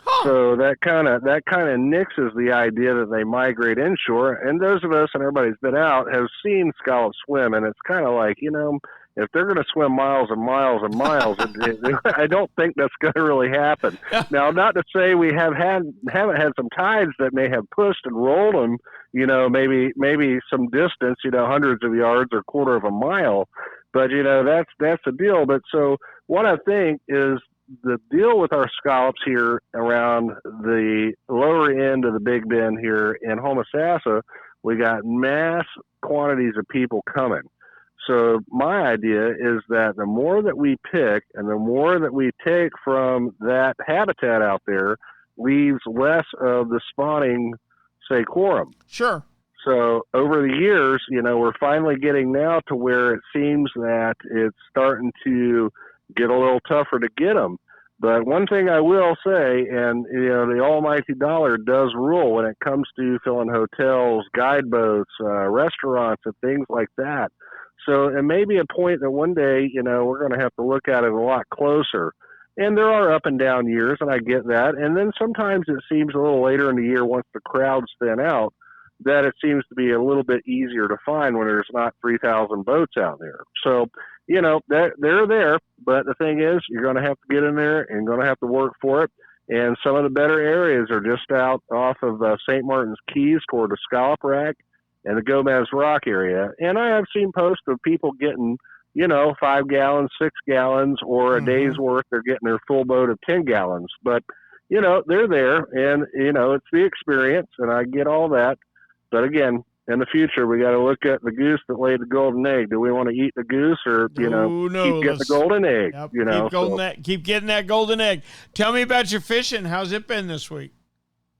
Huh. So that kind of nixes the idea that they migrate inshore. And those of us and everybody who's been out have seen scallops swim, and it's kind of like, you know, if they're going to swim miles and miles and miles, I don't think that's going to really happen. Now, not to say we haven't had some tides that may have pushed and rolled them, you know, maybe some distance, you know, hundreds of yards or quarter of a mile, but you know, that's the deal. But so what I think is the deal with our scallops here around the lower end of the Big Bend here in Homosassa, we got mass quantities of people coming. So my idea is that the more that we pick and the more that we take from that habitat out there leaves less of the spawning, say, quorum. Sure. So over the years, you know, we're finally getting now to where it seems that it's starting to get a little tougher to get them. But one thing I will say, and, you know, the almighty dollar does rule when it comes to filling hotels, guide boats, restaurants, and things like that. So it may be a point that one day, you know, we're going to have to look at it a lot closer. And there are up and down years, and I get that. And then sometimes it seems a little later in the year, once the crowds thin out, that it seems to be a little bit easier to find when there's not 3,000 boats out there. So, you know, they're there. But the thing is, you're going to have to get in there and going to have to work for it. And some of the better areas are just out off of St. Martin's Keys toward the Scallop Rack and the Gomez Rock area. And I have seen posts of people getting, you know, 5 gallons, 6 gallons, or a day's worth. They're getting their full boat of 10 gallons. But, you know, they're there, and, you know, it's the experience, and I get all that. But, again, in the future, we got to look at the goose that laid the golden egg. Do we want to eat the goose or, you know, keep getting the golden egg? Yep, you know, keep getting that golden egg. Tell me about your fishing. How's it been this week?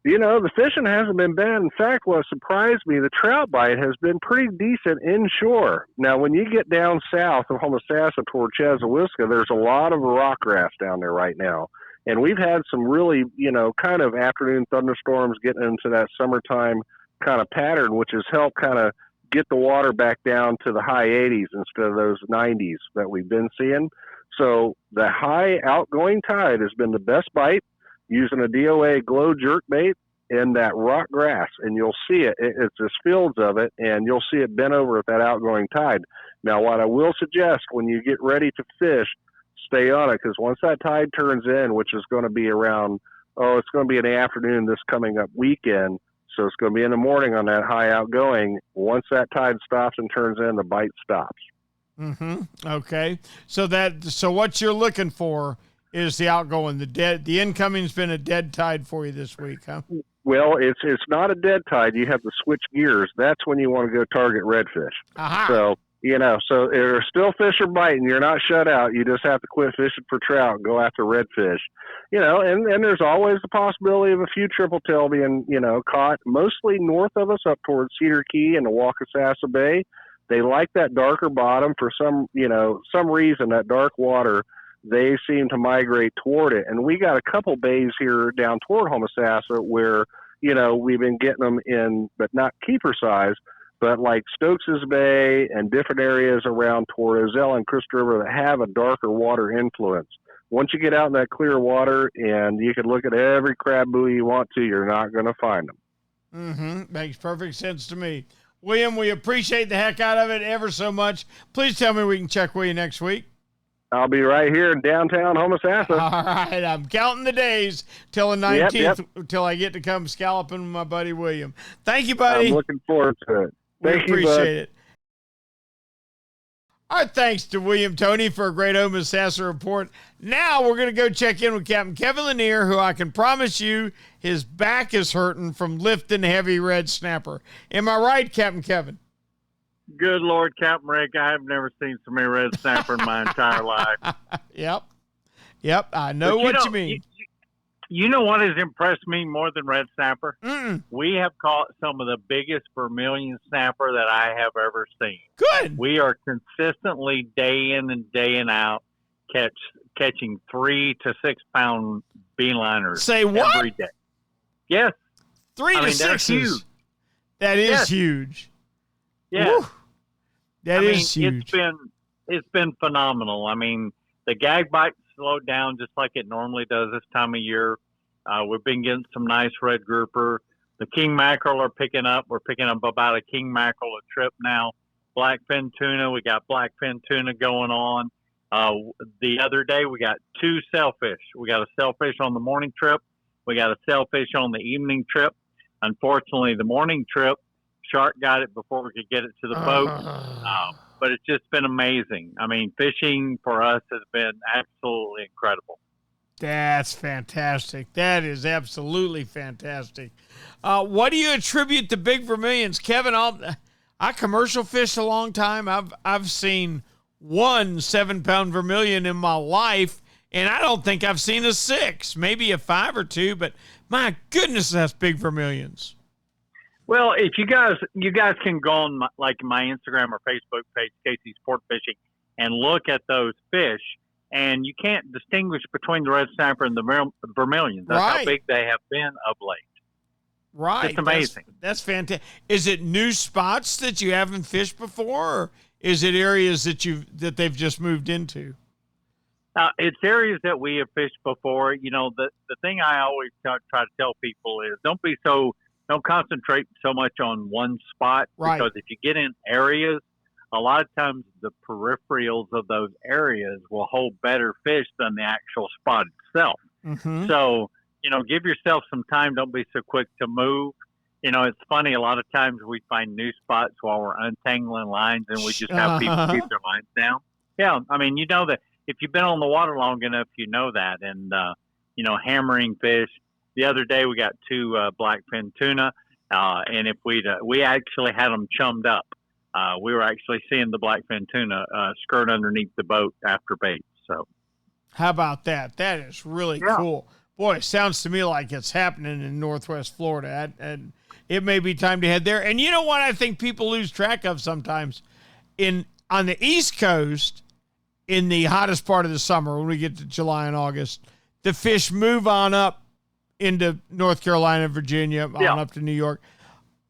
You know, the fishing hasn't been bad. In fact, what surprised me, the trout bite has been pretty decent inshore. Now, when you get down south of Homosassa toward Chesawiska, there's a lot of rock grass down there right now. And we've had some really, you know, kind of afternoon thunderstorms getting into that summertime kind of pattern, which has helped kind of get the water back down to the high 80s instead of those 90s that we've been seeing. So the high outgoing tide has been the best bite using a D.O.A. glow jerk bait in that rock grass, and you'll see it. It's just fields of it, and you'll see it bent over at that outgoing tide. Now, what I will suggest when you get ready to fish, stay on it, because once that tide turns in, which is going to be around, it's going to be in the afternoon this coming up weekend, so it's going to be in the morning on that high outgoing. Once that tide stops and turns in, the bite stops. Okay. So what you're looking for is the outgoing. The incoming's been a dead tide for you this week, huh? Well, it's not a dead tide. You have to switch gears. That's when you want to go target redfish. Aha. So, so there are still fish are biting. You're not shut out. You just have to quit fishing for trout and go after redfish. And there's always the possibility of a few triple tail being, caught mostly north of us up towards Cedar Key and the Wakasasa Bay. They like that darker bottom for some reason, that dark water. They seem to migrate toward it. And we got a couple bays here down toward Homosassa where, we've been getting them in, but not keeper size, but like Stokes's Bay and different areas around Torresella and Crystal River that have a darker water influence. Once you get out in that clear water and you can look at every crab buoy you want to, you're not going to find them. Makes perfect sense to me. William, we appreciate the heck out of it ever so much. Please tell me we can check with you next week. I'll be right here in downtown Homosassa. All right, I'm counting the days till the 19th, till I get to come scalloping with my buddy William. Thank you, buddy. I'm looking forward to it. We appreciate it. All right, thanks to William Toney for a great Homosassa report. Now we're going to go check in with Captain Kevin Lanier, who I can promise you his back is hurting from lifting heavy red snapper. Am I right, Captain Kevin? Good Lord, Captain Rick, I have never seen so many red snapper in my entire life. Yep, I know what you mean. You know what has impressed me more than red snapper? Mm-mm. We have caught some of the biggest vermilion snapper that I have ever seen. Good. We are consistently day in and day out catching 3 to 6 pound beeliners. Say what? Every day. Yes. 3 to 6 is that is huge. Yeah. That is huge. It's been phenomenal. I mean, the gag bite slowed down just like it normally does this time of year. We've been getting some nice red grouper. The king mackerel are picking up. We're picking up about a king mackerel a trip now. Blackfin tuna, we got blackfin tuna going on. The other day we got 2 sailfish. We got a sailfish on the morning trip. We got a sailfish on the evening trip. Unfortunately, the morning trip, shark got it before we could get it to the boat. But it's just been amazing. I mean, fishing for us has been absolutely incredible. That's fantastic. That is absolutely fantastic. What do you attribute the big vermilions, Kevin? I commercial fished a long time. I've seen 1 7-pound vermilion in my life, and I don't think I've seen a 6, maybe a 5 or 2. But my goodness, that's big vermilions. Well, if you guys can go on my Instagram or Facebook page, Casey Sport Fishing, and look at those fish, and you can't distinguish between the red snapper and the vermilions. That's how big they have been of late. Right. It's amazing. That's fantastic. Is it new spots that you haven't fished before, or is it areas that they've just moved into? It's areas that we have fished before. You know, the thing I always try to tell people is don't concentrate so much on one spot, because if you get in areas, a lot of times the peripherals of those areas will hold better fish than the actual spot itself. Mm-hmm. So, give yourself some time. Don't be so quick to move. It's funny. A lot of times we find new spots while we're untangling lines, and we just have people keep their lines down. Yeah. I mean, that if you've been on the water long enough, you know that. And, hammering fish. The other day we got 2 blackfin tuna, and if we actually had them chummed up. We were actually seeing the blackfin tuna skirt underneath the boat after bait. So, how about that? That is really cool. Boy, it sounds to me like it's happening in Northwest Florida, and it may be time to head there. And you know what I think people lose track of sometimes? On the East Coast, in the hottest part of the summer, when we get to July and August, the fish move on up into North Carolina, Virginia, on up to New York.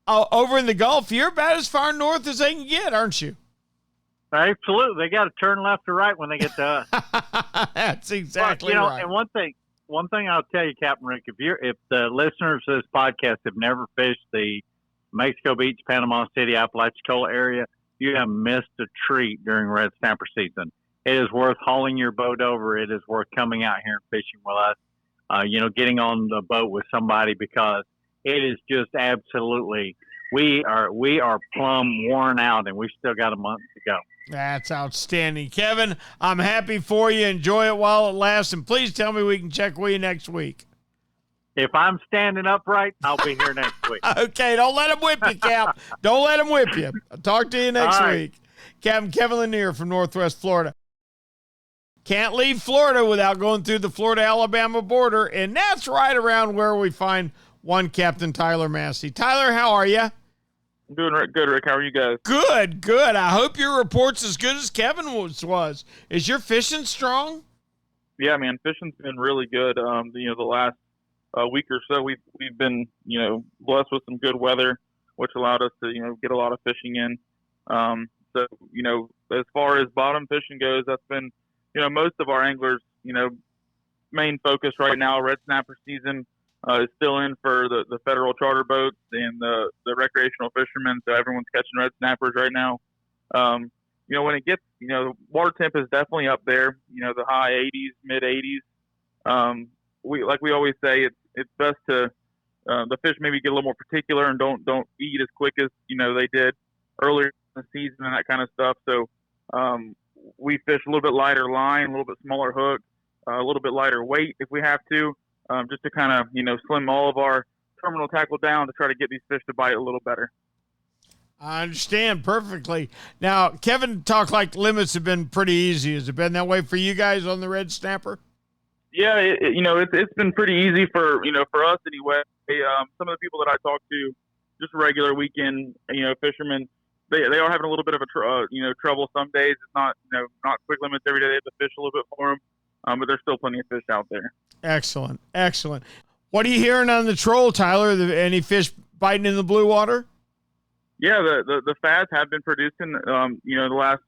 over in the Gulf, you're about as far north as they can get, aren't you? Absolutely. They got to turn left or right when they get to us. That's exactly but, right. And one thing I'll tell you, Captain Rick, if the listeners of this podcast have never fished the Mexico Beach, Panama City, Apalachicola area, you have missed a treat during red snapper season. It is worth hauling your boat over. It is worth coming out here and fishing with us, getting on the boat with somebody, because it is just absolutely, we are plumb worn out, and we still got a month to go. That's outstanding. Kevin, I'm happy for you. Enjoy it while it lasts, and please tell me we can check with you next week. If I'm standing upright, I'll be here next week. Okay, don't let him whip you, Cap. Don't let him whip you. I'll talk to you next week. Captain Kevin Lanier from Northwest Florida. Can't leave Florida without going through the Florida-Alabama border, and that's right around where we find one Captain Tyler Massey. Tyler, how are you? I'm doing good, Rick. How are you guys? Good. I hope your report's as good as Kevin was. Is your fishing strong? Yeah, man, fishing's been really good. The last week or so, we've been blessed with some good weather, which allowed us to get a lot of fishing in. So as far as bottom fishing goes, that's been most of our anglers main focus right now. Red snapper season is still in for the federal charter boats and the recreational fishermen. So everyone's catching red snappers right now. When it gets water temp is definitely up there. The high 80s, mid 80s. We always say it's best to the fish maybe get a little more particular and don't eat as quick as they did earlier in the season and that kind of stuff. So we fish a little bit lighter line, a little bit smaller hook, a little bit lighter weight if we have to, just to kind of slim all of our terminal tackle down to try to get these fish to bite a little better. I understand perfectly. Now, Kevin talked like limits have been pretty easy. Has it been that way for you guys on the red snapper? Yeah, it's been pretty easy for us anyway. Some of the people that I talk to, just regular weekend fishermen, they are having a little bit of a trouble some days. It's not quick limits every day. They have to fish a little bit for them, but there's still plenty of fish out there. Excellent. What are you hearing on the troll, Tyler? Any fish biting in the blue water? Yeah, the fads have been producing. The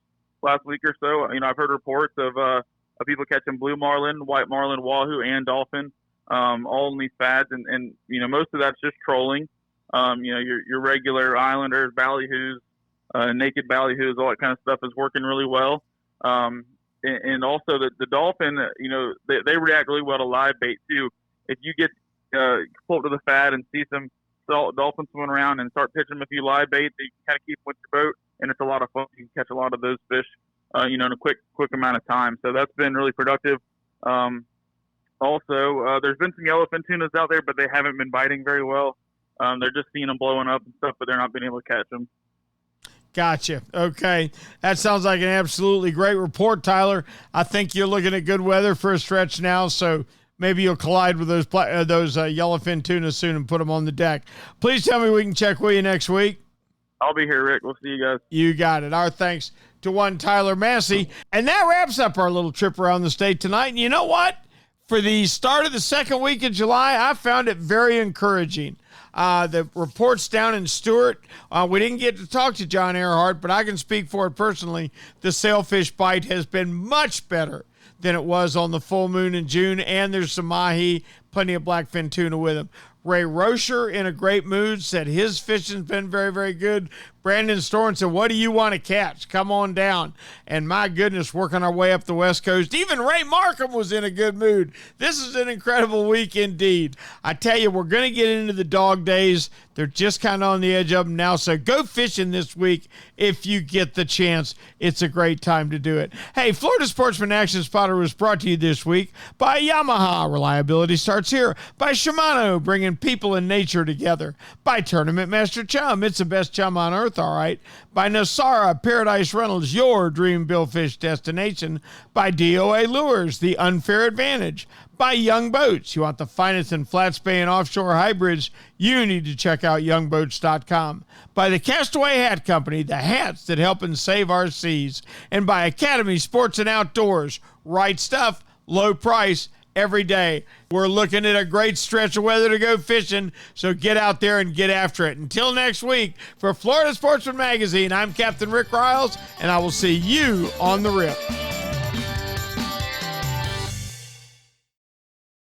last week or so. I've heard reports of people catching blue marlin, white marlin, wahoo, and dolphin, all in these fads, and most of that's just trolling. Your regular islanders, ballyhoos, naked ballyhoos, all that kind of stuff is working really well. And also the dolphin, they react really well to live bait too. If you get pull up to the fad and see some dolphins swimming around and start pitching them a few live baits, you can kind of keep them with your boat, and it's a lot of fun. You can catch a lot of those fish, in a quick amount of time. So that's been really productive. Also, there's been some yellowfin tunas out there, but they haven't been biting very well. They're just seeing them blowing up and stuff, but they're not being able to catch them. Gotcha. Okay. That sounds like an absolutely great report, Tyler. I think you're looking at good weather for a stretch now, so maybe you'll collide with those yellowfin tunas soon and put them on the deck. Please tell me we can check with you next week. I'll be here, Rick. We'll see you guys. You got it. Our thanks to one Tyler Massey. And that wraps up our little trip around the state tonight. And you know what? For the start of the second week of July, I found it very encouraging. The reports down in Stewart, we didn't get to talk to John Earhart, but I can speak for it personally. The sailfish bite has been much better than it was on the full moon in June, and there's some mahi, plenty of blackfin tuna with them. Ray Roach in a great mood, said his fishing's been very, very good. Brandon Storen said, what do you want to catch? Come on down. And my goodness, working our way up the West Coast. Even Ray Markham was in a good mood. This is an incredible week indeed. I tell you, we're going to get into the dog days. They're just kind of on the edge of them now. So go fishing this week if you get the chance. It's a great time to do it. Hey, Florida Sportsman Action Spotter was brought to you this week by Yamaha. Reliability starts here. By Shimano, bringing people and nature together. By Tournament Master Chum. It's the best chum on earth, all right. By Nosara, Paradise Reynolds, your dream billfish destination. By D.O.A. Lures, the unfair advantage. By Young Boats. You want the finest in flat spay and offshore hybrids? You need to check out youngboats.com. By the Castaway Hat Company, the hats that help and save our seas. And by Academy Sports and Outdoors. Right stuff, low price, every day. We're looking at a great stretch of weather to go fishing, so get out there and get after it. Until next week, for Florida Sportsman Magazine, I'm Captain Rick Riles, and I will see you on the rip.